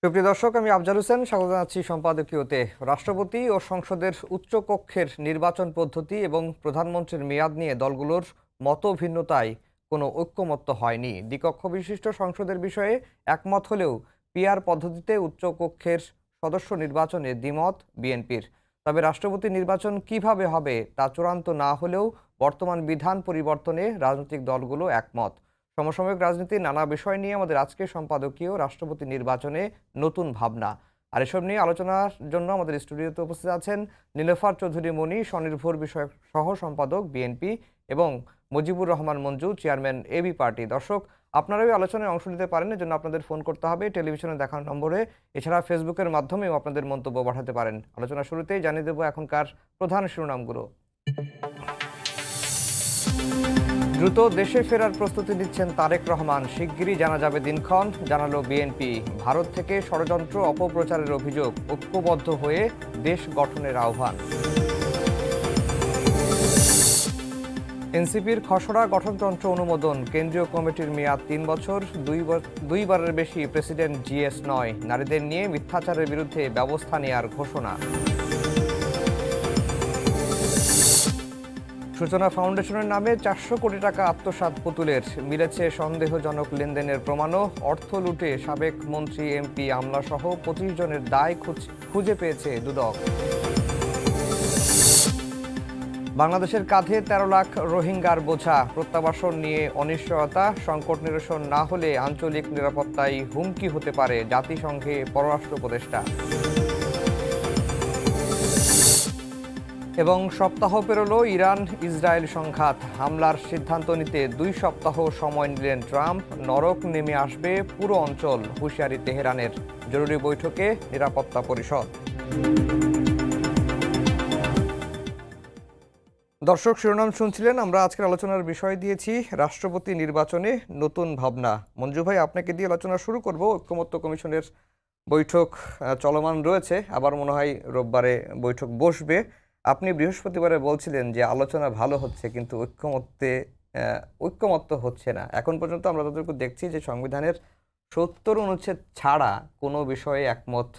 সুপ্রিয় দর্শক, আমি আফজাল হোসেন স্বাগত জানাচ্ছি সম্পাদকীয়তে। রাষ্ট্রপতি ও সংসদের উচ্চকক্ষের নির্বাচন পদ্ধতি এবং প্রধানমন্ত্রীর মেয়াদ নিয়ে দলগুলোর মতভিন্নতায় কোনো ঐক্যমত্য হয়নি। দ্বিকক্ষ বিশিষ্ট সংসদের বিষয়ে একমত হলেও পিআর পদ্ধতিতে উচ্চকক্ষের সদস্য নির্বাচনে দ্বিমত বিএনপির। তবে রাষ্ট্রপতি নির্বাচন কিভাবে হবে তা চূড়ান্ত না হলেও বর্তমান বিধান পরিবর্তনে রাজনৈতিক দলগুলো একমত। সমসাময়িক রাজনীতির নানা বিষয় নিয়ে আমাদের আজকের সম্পাদকীয় রাষ্ট্রপতি নির্বাচনে নতুন ভাবনা। আর এসব নিয়ে আলোচনার জন্য আমাদের স্টুডিওতে উপস্থিত আছেন নীলোফার চৌধুরী মনি, স্বনির্ভর বিষয়ক সহ সম্পাদক বিএনপি, এবং মুজিবুর রহমান মঞ্জু, চেয়ারম্যান এবি পার্টি। দর্শক, আপনারাও এই আলোচনায় অংশ নিতে পারেন, এজন্য আপনাদের ফোন করতে হবে টেলিভিশনে দেখানো নম্বরে। এছাড়া ফেসবুকের মাধ্যমেও আপনাদের মন্তব্য পাঠাতে পারেন। আলোচনা শুরুতেই জানিয়ে দেব এখনকার প্রধান শিরোনামগুলো। দ্রুত দেশে ফেরার প্রস্তুতি নিচ্ছেন তারেক রহমান, শিগগিরই জানা যাবে দিনক্ষণ, জানালো বিএনপি। ভারত থেকে ষড়যন্ত্র অপপ্রচারের অভিযোগ, ঐক্যবদ্ধ হয়ে দেশ গঠনের আহ্বান। এনসিপির খসড়া গঠনতন্ত্র অনুমোদন, কেন্দ্রীয় কমিটির মেয়াদ 3 বছর, দুইবারের বেশি প্রেসিডেন্ট জিএস নয়। নারীদের নিয়ে মিথ্যাচারের বিরুদ্ধে ব্যবস্থা নেয়ার ঘোষণা। সূচনা ফাউন্ডেশনের নামে 400 কোটি টাকা আত্মসাৎ পুতুলের, মিলেছে সন্দেহজনক লেনদেনের প্রমাণও। অর্থ লুটে সাবেক মন্ত্রী, এমপি, আমলাসহ 25 জনের দায় খুঁজে পেয়েছে দুদক। বাংলাদেশের কাঁধে 13 লাখ রোহিঙ্গার বোঝা, প্রত্যাবাসন নিয়ে অনিশ্চয়তা। সংকট নিরসন না হলে আঞ্চলিক নিরাপত্তায় হুমকি হতে পারে, জাতিসংঘে পররাষ্ট্র উপদেষ্টা। এবং সপ্তাহ পেরোলো ইরান ইসরায়েল সংঘাত, হামলার সিদ্ধান্ত নিতে 2 সপ্তাহ সময় নিলেন ট্রাম্প। নরক নেমে আসবে পুরো অঞ্চল, হুঁশিয়ারি তেহরানের। জরুরি বৈঠকে নিরাপত্তা পরিষদ। দর্শক, শিরোনাম শুনছিলেন। আমরা আজকের আলোচনার বিষয় দিয়েছি রাষ্ট্রপতি নির্বাচনে নতুন ভাবনা। মঞ্জু ভাই, আপনাকে দিয়ে আলোচনা শুরু করব। ঐক্যমত্য কমিশনের বৈঠক চলমান রয়েছে, আবার মনে হয় রোববারে বৈঠক বসবে। আপনি বৃহস্পতিবারে বলছিলেন যে আলোচনা ভালো হচ্ছে, কিন্তু ঐক্যমত্য হচ্ছে না। এখন পর্যন্ত আমরা যতটুকু দেখছি যে সংবিধানের 70 অনুচ্ছেদ ছাড়া কোনো বিষয়ে একমত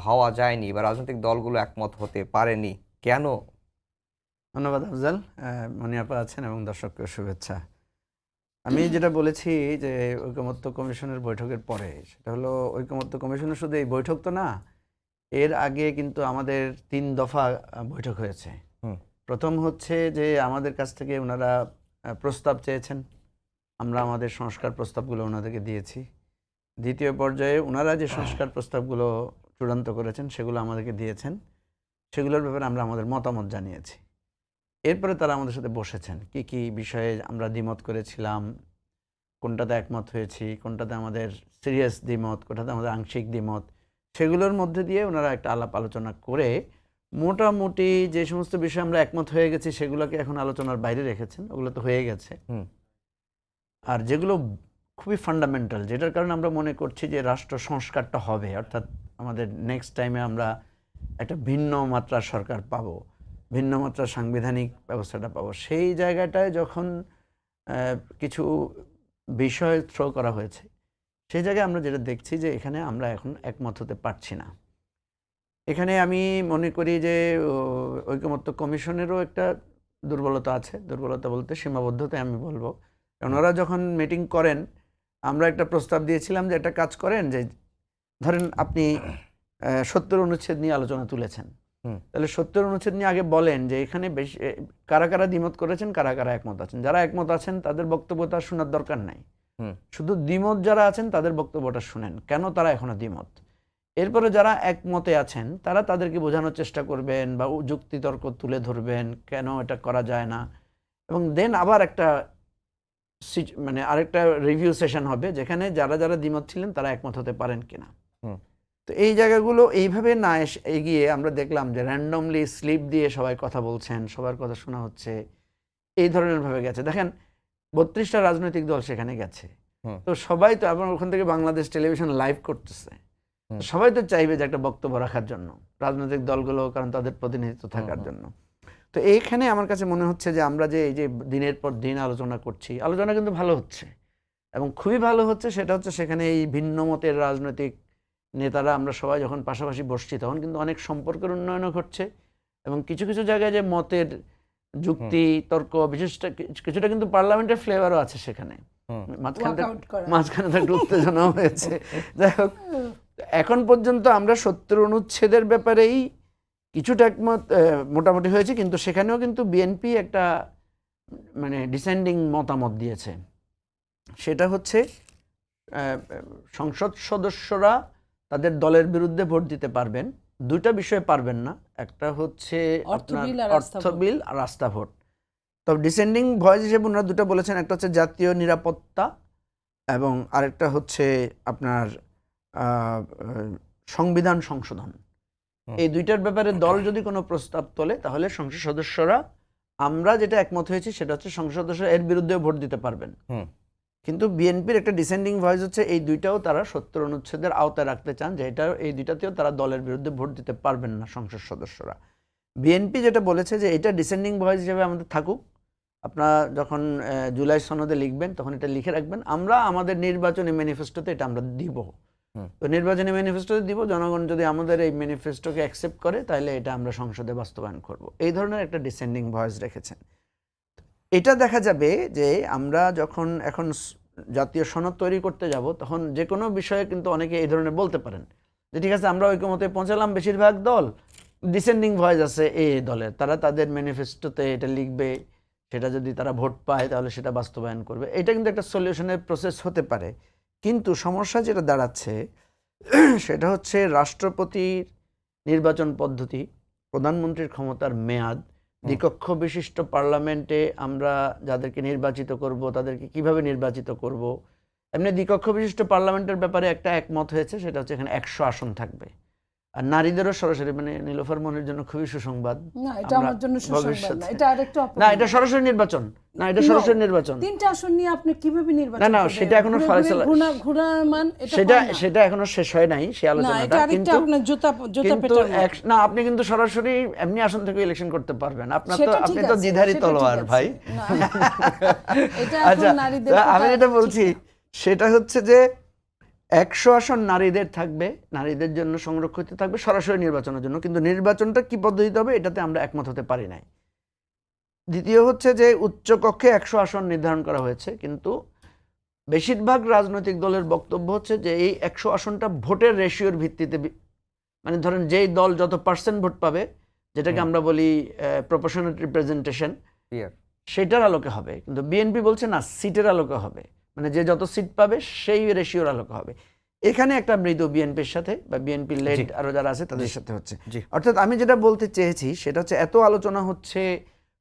হওয়া যায়নি, বা রাজনৈতিক দলগুলো একমত হতে পারেনি। কেন? ধন্যবাদ আফজাল। মনি আপা আছেন এবং দর্শককে শুভেচ্ছা। আমি যেটা বলেছি যে ঐকমত্য কমিশনের বৈঠকের পরে, সেটা হলো ঐকমত্য কমিশনের শুধু এই বৈঠক তো না, এর আগে কিন্তু আমাদের 3 দফা বৈঠক হয়েছে। প্রথম হচ্ছে যে আমাদের কাছ থেকে ওনারা প্রস্তাব চেয়েছেন, আমরা আমাদের সংস্কার প্রস্তাবগুলো ওনাদেরকে দিয়েছি। দ্বিতীয় পর্যায়ে ওনারা যে সংস্কার প্রস্তাবগুলো চূড়ান্ত করেছেন সেগুলো আমাদেরকে দিয়েছেন, সেগুলোর ব্যাপারে আমরা আমাদের মতামত জানিয়েছি। এরপরে তারা আমাদের সাথে বসেছেন, কি কি বিষয়ে আমরা দ্বিমত করেছিলাম, কোনটাতে একমত হয়েছি, কোনটাতে আমাদের সিরিয়াস দ্বিমত, কোনটাতে আমাদের আংশিক দ্বিমত, সেগুলোর মধ্যে দিয়ে ওনারা একটা আলাপ আলোচনা করে মোটামুটি যে সমস্ত বিষয়ে আমরা একমত হয়ে গেছি সেগুলোকে এখন আলোচনার বাইরে রেখেছেন। ওগুলো তো হয়ে গেছে। আর যেগুলো খুবই ফান্ডামেন্টাল, যেটার কারণে আমরা মনে করছি যে রাষ্ট্র সংস্কারটা হবে, অর্থাৎ আমাদের নেক্সট টাইমে আমরা একটা ভিন্ন মাত্রার সরকার পাবো, ভিন্ন মাত্রার সাংবিধানিক ব্যবস্থাটা পাবো, সেই জায়গাটায় যখন কিছু বিষয় থ্রো করা হয়েছে, সেই জায়গায় আমরা যেটা দেখছি যে এখানে আমরা এখন একমত হতে পারছি না। এখানে আমি মনে করি যে ঐকমত্য কমিশনেরও একটা দুর্বলতা আছে। দুর্বলতা বলতে সীমাবদ্ধতায় আমি বলবো। ওনারা যখন মিটিং করেন, আমরা একটা প্রস্তাব দিয়েছিলাম যে একটা কাজ করেন, যে ধরেন আপনি 70 অনুচ্ছেদ নিয়ে আলোচনা তুলেছেন, তাহলে 70 অনুচ্ছেদ নিয়ে আগে বলেন যে এখানে বেশি কারা কারা দ্বিমত করেছেন, কারা কারা একমত আছেন। যারা একমত আছেন তাদের বক্তব্যটা শোনার দরকার নাই, শুধু দ্বিমত যারা আছেন তাদের বক্তব্যটা শুনেন, কেন তারা এখনো দ্বিমত। এরপরে যারা একমতে আছেন তারা তাদেরকে বোঝানোর চেষ্টা করবেন বা যুক্তিতর্ক তুলে ধরবেন কেন এটা করা যায় না, এবং দেন আবার একটা আরেকটা রিভিউ সেশন হবে যেখানে যারা যারা দ্বিমত ছিলেন তারা একমত হতে পারেন কিনা। তো এই জায়গাগুলো এইভাবে না এগিয়ে আমরা দেখলাম যে র্যান্ডমলি স্লিপ দিয়ে সবাই কথা বলছেন, সবার কথা শোনা হচ্ছে, এই ধরনের ভাবে গেছে। দেখেন 32টা রাজনৈতিক দল সেখানে গেছে, তো সবাই তো আপনার ওখান থেকে বাংলাদেশ টেলিভিশন লাইভ করতেছে, সবাই তো চাইবে যে একটা বক্তব্য রাখার জন্য, রাজনৈতিক দলগুলো, কারণ তাদের প্রতিনিধিত্ব থাকার জন্য। তো এইখানে আমার কাছে মনে হচ্ছে যে আমরা যে এই যে দিনের পর দিন আলোচনা করছি, আলোচনা কিন্তু ভালো হচ্ছে এবং খুবই ভালো হচ্ছে। সেটা হচ্ছে সেখানে এই ভিন্ন মতের রাজনৈতিক নেতারা আমরা সবাই যখন পাশাপাশি বসছি তখন কিন্তু অনেক সম্পর্কের উন্নয়নও ঘটছে এবং কিছু কিছু জায়গায় যে মতের যুক্তি তর্ক বিশেষটা কিছুটা কিন্তু পার্লামেন্টের ফ্লেভারও আছে সেখানে। মাঝখানে তো একটু উত্তেজনাও হয়েছে। যাই হোক, এখন পর্যন্ত আমরা 70 অনুচ্ছেদের ব্যাপারেই কিছুটা একমত মোটামুটি হয়েছে, কিন্তু সেখানেও কিন্তু বিএনপি একটা মানে ডিসেন্ডিং মতামত দিয়েছে। সেটা হচ্ছে সংসদ সদস্যরা তাদের দলের বিরুদ্ধে ভোট দিতে পারবেন, দুইটা বিষয়ে পারবেন না, একটা হচ্ছে অর্থ বিল আর রাস্তা ভোট। তবে ডিসেন্ডিং ভয়েস হিসেবে ওনারা দুটো বলেছেন, একটা হচ্ছে জাতীয় নিরাপত্তা এবং আরেকটা হচ্ছে আপনার সংবিধান সংশোধন। এই দুইটার ব্যাপারে দল যদি কোনো প্রস্তাব তোলে তাহলে সংসদ সদস্যরা, আমরা যেটা একমত হয়েছি সেটা হচ্ছে সংসদ সদস্যরা এর বিরুদ্ধে ভোট দিতে পারবেন। কিন্তু বিএনপির একটা ডিসেন্ডিং ভয়েস হচ্ছে এই দুইটাও তারা 70 অনুচ্ছেদের আওতায় রাখতে চান, যে এটা এই দুইটাতেও তারা দলের বিরুদ্ধে ভোট দিতে পারবেন না সংসদ সদস্যরা। বিএনপি যেটা বলেছে যে এটা ডিসেন্ডিং ভয়েস হিসেবে আমাদের থাকুক, আপনারা যখন জুলাই সনদে লিখবেন তখন এটা লিখে রাখবেন, আমরা আমাদের নির্বাচনী ম্যানিফেস্টোতে এটা আমরা দিব। তো নির্বাচনী ম্যানিফেস্টোতে দিব, জনগণ যদি আমাদের এই ম্যানিফেস্টোকে অ্যাকসেপ্ট করে তাহলে এটা আমরা সংসদে বাস্তবায়ন করব। এই ধরনের একটা ডিসেন্ডিং ভয়েস রেখেছেন। এটা দেখা যাবে যে আমরা যখন এখন জাতীয় সনদ তৈরি করতে যাব তখন যে কোনো বিষয়ে কিন্তু অনেকে এই ধরনের বলতে পারেন যে ঠিক আছে আমরা ঐকমত্যে পৌঁছালাম, বেশিরভাগ দল ডিসেন্ডিং ভয়েস আছে এই দলের, তারা তাদের ম্যানিফেস্টোতে এটা লিখবে, সেটা যদি তারা ভোট পায় তাহলে সেটা বাস্তবায়ন করবে। এটা কিন্তু একটা সলিউশনের প্রসেস হতে পারে, কিন্তু সমস্যা যেটা দাঁড়াচ্ছে সেটা হচ্ছে রাষ্ট্রপতির নির্বাচন পদ্ধতি, প্রধানমন্ত্রীর ক্ষমতার মেয়াদ, দ্বিকক্ষ বিশিষ্ট পার্লামেন্টে আমরা যাদেরকে নির্বাচিত করব তাদেরকে কিভাবে নির্বাচিত করব। এমনি দ্বিকক্ষ বিশিষ্ট পার্লামেন্টের ব্যাপারে একটা একমত হয়েছে, সেটা হচ্ছে এখানে 100 আসন থাকবে। আর নারীদেরও সরাসরি, মানে নীলোফার মনির জন্য খুবই সুসংবাদ। না, এটা আমার জন্য সুসংবাদ না, এটা আরেকটু না, এটা সরাসরি নির্বাচন না, এটা সরাসরি নির্বাচন। 3টা আসন নিয়ে আপনি কিভাবে নির্বাচন না, সেটা এখনো ঘুরামান, সেটা এখনো শেষ হয় নাই সেই আলোচনাটা। কিন্তু না, আপনি কিন্তু সরাসরি এমনি আসন থেকে ইলেকশন করতে পারবেন। আপনি তো দ্বিধারী তলোয়ার ভাই। আচ্ছা, আমি যেটা বলছি সেটা হচ্ছে যে 100 আসন নারীদের থাকবে, নারীদের জন্য সংরক্ষিত থাকবে সরাসরি নির্বাচনের জন্য, কিন্তু নির্বাচনটা কি পদ্ধতিতে হবে এটাতে আমরা একমত হতে পারি নাই। দ্বিতীয় হচ্ছে যে উচ্চকক্ষে 100 আসন নির্ধারণ করা হয়েছে, কিন্তু বেশিরভাগ রাজনৈতিক দলের বক্তব্য হচ্ছে যে এই 100 আসনটা ভোটের রেশিওর ভিত্তিতে, মানে ধরেন যেই দল যত % ভোট পাবে, যেটাকে আমরা বলি প্রপোর্শনাল রিপ্রেজেন্টেশন, সেটার আলোকে হবে। কিন্তু বিএনপি বলছে না, সিটের আলোকে হবে, মানে যে যত সিট পাবে সেই রেশিওর আলোকে হবে। এখানে একটা মৃদু বিএনপির সাথে বা বিএনপি লেড আরো যারা আছে তাদের সাথে হচ্ছে। অর্থাৎ আমি যেটা বলতে চেয়েছি সেটা হচ্ছে এত আলোচনা হচ্ছে,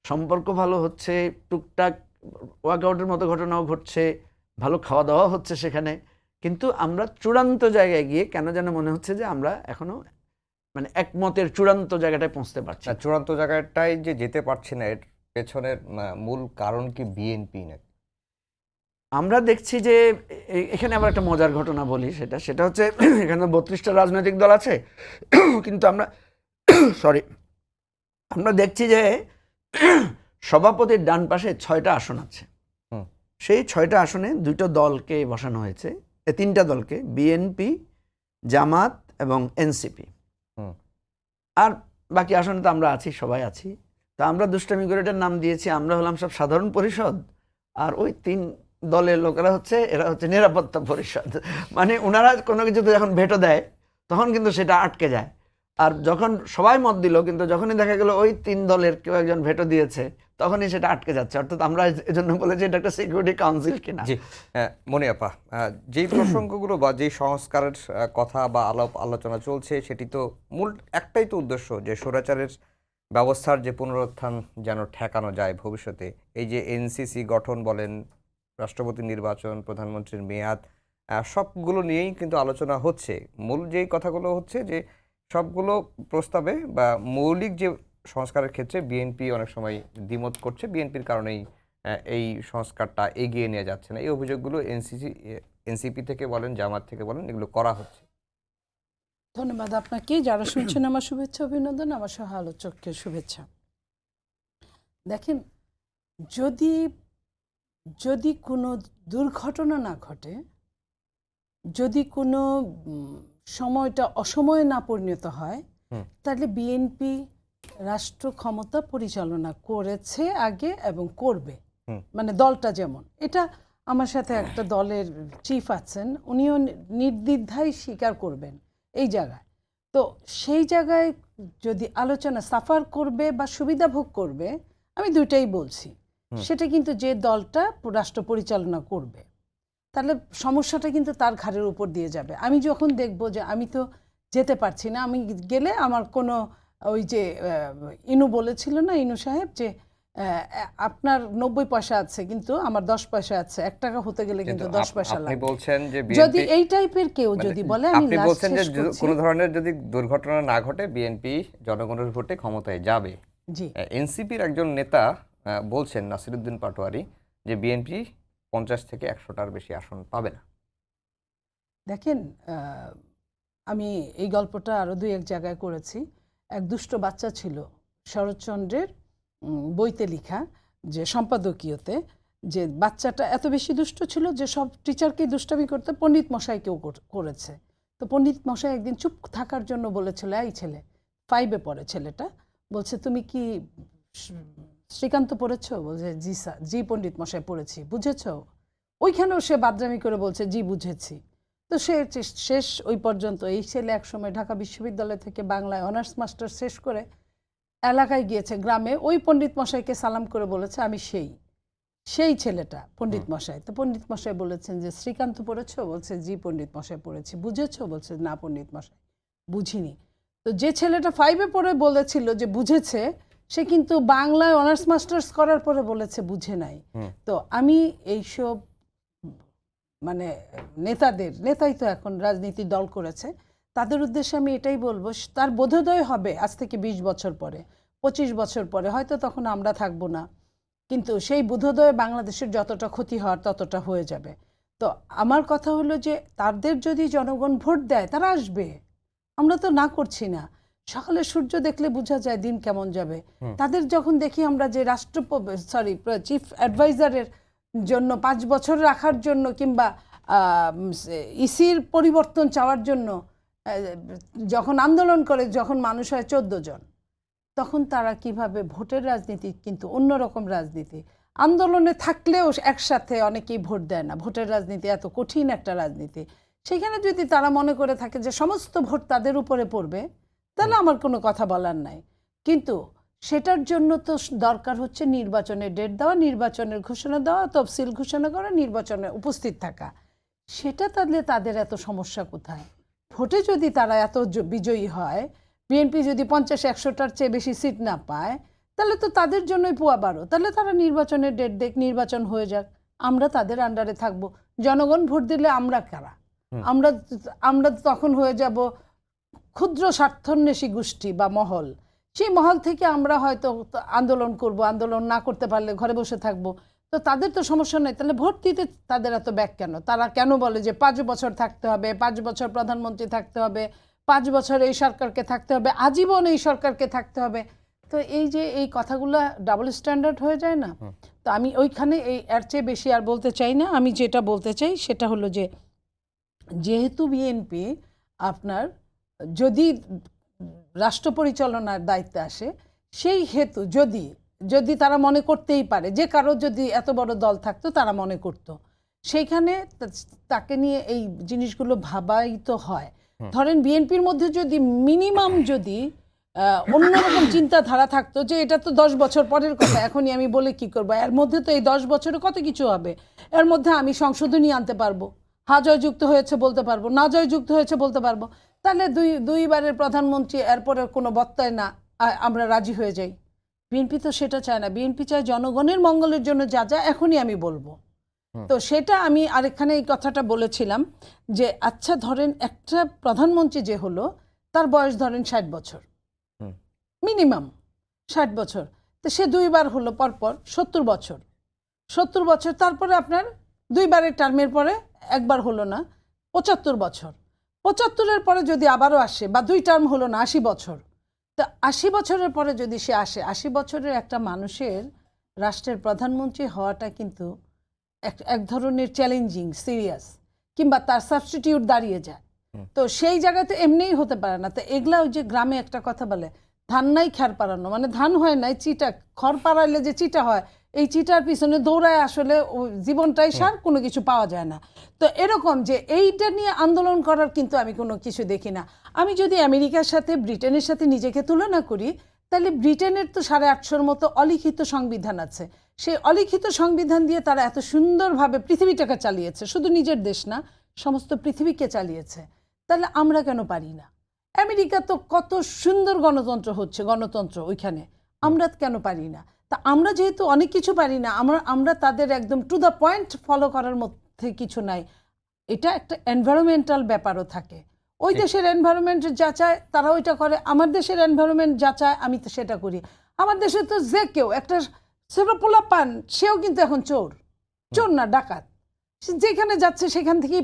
সম্পর্ক ভালো হচ্ছে, টুকটাক ওয়ার্কআউটের মতো ঘটনাও ঘটছে, ভালো খাওয়া দাওয়া হচ্ছে সেখানে, কিন্তু আমরা চূড়ান্ত জায়গায় গিয়ে কেন যেন মনে হচ্ছে যে আমরা এখনো মানে একমতের চূড়ান্ত জায়গাটায় পৌঁছতে পারছি না। চূড়ান্ত জায়গাটায় যে যেতে পারছি না, এর পেছনের মূল কারণ কি বিএনপি নাকি? আমরা দেখছি যে এখানে আবার একটা মজার ঘটনা বলি, সেটা হচ্ছে এখানে 32টা রাজনৈতিক দল আছে, কিন্তু আমরা দেখছি যে সভাপতির ডান পাশে 6টা আসন আছে। সেই 6টা আসনে 2টা দলকে বসানো হয়েছে, 3টা দলকে, বিএনপি, জামাত এবং এনসিপি। আর বাকি আসনে তো আমরা আছি, সবাই আছি। তা আমরা দুষ্টামি করে এটার নাম দিয়েছি, আমরা হলাম সব সাধারণ পরিষদ, আর ওই 3 দলের লোকেরা হচ্ছে, এরা হচ্ছে নিরাপত্তা পরিষদ। মানে ওনারা কোনো কিছুতে যখন ভেটো দেয় তখন কিন্তু সেটা আটকে যায়, আর যখন সবাই মত দিল কিন্তু যখনই দেখা গেল ওই 3 দলের কেউ একজন ভেটো দিয়েছে তখনই সেটা আটকে যাচ্ছে। অর্থাৎ আমরা এজন্য বলেছি এটা একটা সিকিউরিটি কাউন্সিল কিনা। জি, মনি আপা, যেই প্রসঙ্গগুলো বা যেই সংস্কারের কথা বা আলোচনা চলছে, সেটি তো মূল একটাই তো উদ্দেশ্য যে স্বৈরাচারের ব্যবস্থার যে পুনরুত্থান যেন ঠেকানো যায় ভবিষ্যতে। এই যে এনসিসি গঠন বলেন, রাষ্ট্রপতি নির্বাচন, প্রধানমন্ত্রীর মেয়াদ, সবগুলো নিয়েই কিন্তু আলোচনা হচ্ছে। মূল যেই কথাগুলো হচ্ছে যে সবগুলো প্রস্তাবে বা মৌলিক যে সংস্কারের ক্ষেত্রে বিএনপি অনেক সময় দ্বিমত করছে, বিএনপির কারণেই এই সংস্কারটা এগিয়ে নিয়ে যাচ্ছে না। এই অভিযোগগুলো এনসিপি থেকে বলেন, জামাত থেকে বলেন, এগুলো করা হচ্ছে। ধন্যবাদ আপনাকে। যারা শুনছেন আমার শুভেচ্ছা অভিনন্দন, আমার সহ আলোচককে শুভেচ্ছা। দেখেন, যদি কোনো দুর্ঘটনা না ঘটে যদি কোনো সময়টা অসময়ে না পরিণত হয় হুম। তাহলে বিএনপি রাষ্ট্র ক্ষমতা পরিচালনা করেছে আগে এবং করবে। হুম। মানে দলটা যেমন, এটা আমার সাথে একটা দলের চিফ আছেন, উনিও নির্দ্বিধায় স্বীকার করবেন এই জায়গায়। তো সেই জায়গায় যদি আলোচনা সাফার করবে বা সুবিধা ভোগ করবে, আমি দুইটাই বলছি, সেটা কিন্তু যে দলটা রাষ্ট্র পরিচালনা করবে, তাহলে সমস্যাটা কিন্তু তার ঘাড়ের উপর দিয়ে যাবে। আমি যখন দেখব যে আমি তো যেতে পারছি না, আমি গেলে আমার কোনো ওই যে ইনু বলেছিল না, ইনু সাহেব, যে আপনার 90 পয়সা আছে কিন্তু আমার 10 পয়সা আছে, 1 টাকা হতে গেলে কিন্তু 10 পয়সা আপনি লাগবে। বলছেন যে যদি বিএনপি, এই টাইপের কেউ যদি বলে, আমি আপনি লাস্ট বলছেন যে শেষ করছি। কোনো ধরনের যদি দুর্ঘটনা না ঘটে বিএনপি জনগণের ভোটে ক্ষমতায় যাবে। জি, এনসিপির একজন নেতা বলছেন, নাসিরউদ্দিন পাটোয়ারি, যে বিএনপি 50 থেকে 100টার বেশি আসন পাবে না। দেখেন, আমি এই গল্পটা আরো 2-1 জায়গায় করেছি। এক দুষ্ট বাচ্চা ছিল শরৎচন্দ্রের বইতে লেখা, যে সম্পাদকীয়তে, যে বাচ্চাটা এত বেশি দুষ্ট ছিল যে সব টিচারকেই দুষ্টামি করতে, পণ্ডিত মশাইকেও করেছে। তো পণ্ডিত মশাই একদিন চুপ থাকার জন্য বলেছিল, এই ছেলে, 5-এ পড়ে ছেলেটা, বলছে তুমি কি শ্রীকান্ত পড়েছো? বলছে জি স্যার, জি পণ্ডিত মশাই পড়েছি। বুঝেছো? ওইখানেও সে বাদরামি করে বলছে জি বুঝেছি। তো সে শেষ ওই পর্যন্ত। এই ছেলে একসময় ঢাকা বিশ্ববিদ্যালয় থেকে বাংলায় অনার্স মাস্টার শেষ করে এলাকায় গিয়েছে, গ্রামে, ওই পণ্ডিত মশাইকে সালাম করে বলেছে আমি সেই ছেলেটা পণ্ডিত মশাই। তো পণ্ডিত মশাই বলেছেন যে শ্রীকান্ত পড়েছো? বলছে জি পণ্ডিত মশাই পড়েছি। বুঝেছো? বলছে না পণ্ডিত মশাই, বুঝিনি। তো যে ছেলেটা 5-এ পড়ে বলেছিল যে বুঝেছে, সে কিন্তু বাংলায় অনার্স মাস্টার্স করার পরে বলেছে বুঝে নাই। তো আমি এইসব মানে নেতাই তো এখন রাজনীতি দল করেছে, তাদের উদ্দেশ্যে আমি এটাই বলবো, তার বোধোদয় হবে আজ থেকে 20 বছর পরে, 25 বছর পরে, হয়তো তখন আমরা থাকবো না, কিন্তু সেই বোধোদয়ে বাংলাদেশের যতটা ক্ষতি হওয়ার ততটা হয়ে যাবে। তো আমার কথা হলো যে তাদের যদি জনগণ ভোট দেয় তারা আসবে, আমরা তো না করছি না। সকালে সূর্য দেখলে বোঝা যায় দিন কেমন যাবে। তাদের যখন দেখি আমরা যে চিফ অ্যাডভাইজারের জন্য 5 বছর রাখার জন্য, কিংবা ইসির পরিবর্তন চাওয়ার জন্য যখন আন্দোলন করে, যখন মানুষ হয় 14 জন, তখন তারা কিভাবে ভোটের রাজনীতি কিন্তু অন্যরকম রাজনীতি, আন্দোলনে থাকলেও একসাথে অনেকেই ভোট দেয় না। ভোটের রাজনীতি এত কঠিন একটা রাজনীতি, সেখানে যদি তারা মনে করে থাকে যে সমস্ত ভোট তাদের উপরে পড়বে, তাহলে আমার কোনো কথা বলার নাই। কিন্তু সেটার জন্য তো দরকার হচ্ছে নির্বাচনের ডেট দেওয়া, নির্বাচনের ঘোষণা দেওয়া, তফসিল ঘোষণা করা, নির্বাচনে উপস্থিত থাকা। সেটা তাহলে তাদের এত সমস্যা কোথায়? ভোটে যদি তারা এত বিজয়ী হয়, বিএনপি যদি 50-100টার চেয়ে বেশি সিট না পায়, তাহলে তো তাদের জন্যই পোয়া বারো। তাহলে তারা নির্বাচনের ডেট দেখ, নির্বাচন হয়ে যাক, আমরা তাদের আন্ডারে থাকব। জনগণ ভোট দিলে আমরা কারা? আমরা তখন হয়ে যাব ক্ষুদ্র স্বার্থান্বেষী গোষ্ঠী বা মহল। সেই মহল থেকে আমরা হয়তো আন্দোলন করব, আন্দোলন না করতে পারলে ঘরে বসে থাকব। তো তাদের তো সমস্যা নেই, তাহলে ভোট দিতে তাদের এত ব্যাক কেন? তারা কেন বলে যে 5 বছর থাকতে হবে, 5 বছর প্রধানমন্ত্রী থাকতে হবে, 5 বছর এই সরকারকে থাকতে হবে, আজীবন এই সরকারকে থাকতে হবে? তো এই যে এই কথাগুলো ডাবল স্ট্যান্ডার্ড হয়ে যায় না? তো আমি ওইখানে এর চেয়ে বেশি আর বলতে চাই না। আমি যেটা বলতে চাই সেটা হলো যে, যেহেতু বিএনপি আপনার যদি রাষ্ট্র পরিচালনার দায়িত্বে আসে, সেই হেতু যদি তারা মনে করতেই পারে, যে কারো যদি এত বড় দল থাকতো তারা মনে করত, সেইখানে তাকে নিয়ে এই জিনিসগুলো ভাবাই তো হয়। ধরেন বিএনপির মধ্যে যদি মিনিমাম যদি অন্যরকম চিন্তাধারা থাকতো যে এটা তো 10 বছর পরের কথা, এখনই আমি বলে কি করবো, এর মধ্যে তো এই 10 বছরে কত কিছু হবে, এর মধ্যে আমি সংশোধনী আনতে পারবো, হা জয়যুক্ত হয়েছে বলতে পারবো, না জয়যুক্ত হয়েছে বলতে পারবো, তাহলে দুইবারের প্রধানমন্ত্রী, এরপরে কোনো বক্তায় না আমরা রাজি হয়ে যাই। বিএনপি তো সেটা চায় না। বিএনপি চায় জনগণের মঙ্গলের জন্য যা যা এখনই আমি বলবো। তো সেটা আমি আরেকখানে এই কথাটা বলেছিলাম যে আচ্ছা ধরেন একটা প্রধানমন্ত্রী যে হলো, তার বয়স ধরেন 60 বছর, মিনিমাম 60 বছর, তো সে 2বার হলো পরপর 70 বছর, 70 বছর, তারপরে আপনার 2বারের টার্মের পরে একবার হলো না 75 বছর, 75-এর পরে যদি আবারও আসে, বা 2 টার্ম হলো না 80 বছর, তো 80 বছরের পরে যদি সে আসে, 80 বছরের একটা মানুষের রাষ্ট্রের প্রধানমন্ত্রী হওয়াটা কিন্তু এক ধরনের চ্যালেঞ্জিং, সিরিয়াস। কিংবা তার সাবস্টিটিউট দাঁড়িয়ে যায়। তো সেই জায়গায় তো এমনিই হতে পারে না। তো এগুলা ওই যে গ্রামে একটা কথা বলে, ধান নাই খ্যার পাড়ানো, মানে ধান হয় নাই চিটা, খড় পাড়াইলে যে চিটা হয়, এই চিটার পিছনে দৌড়ায় আসলে জীবনটাই সার, কোনো কিছু পাওয়া যায় না। তো এরকম যে এইটা নিয়ে আন্দোলন করার কিন্তু আমি কোনো কিছু দেখি না। আমি যদি আমেরিকার সাথে ব্রিটেনের সাথে নিজেকে তুলনা করি, তাহলে ব্রিটেনের তো 850 মতো অলিখিত সংবিধান আছে। সেই অলিখিত সংবিধান দিয়ে তারা এত সুন্দরভাবে পৃথিবীটাকে চালিয়েছে, শুধু নিজের দেশ না, সমস্ত পৃথিবীকে চালিয়েছে। তাহলে আমরা কেন পারি না? আমেরিকা তো কত সুন্দর গণতন্ত্র হচ্ছে, গণতন্ত্র ওইখানে, আমরা কেন পারি না? তা আমরা যেহেতু অনেক কিছু পারি না, আমরা তাদের একদম টু দ্য পয়েন্ট ফলো করার মধ্যে কিছু নাই। এটা একটা এনভায়রনমেন্টাল ব্যাপারও থাকে। ওই দেশের এনভায়রনমেন্ট যা চায় তারা ওইটা করে, আমার দেশের এনভায়রনমেন্ট যা চায় আমি তো সেটা করি। আমার দেশে তো যে কেউ একটা ছোট পোলা পান, সেও কিন্তু এখন চোর, চোর না ডাকাত, সে যেখানে যাচ্ছে সেখান থেকেই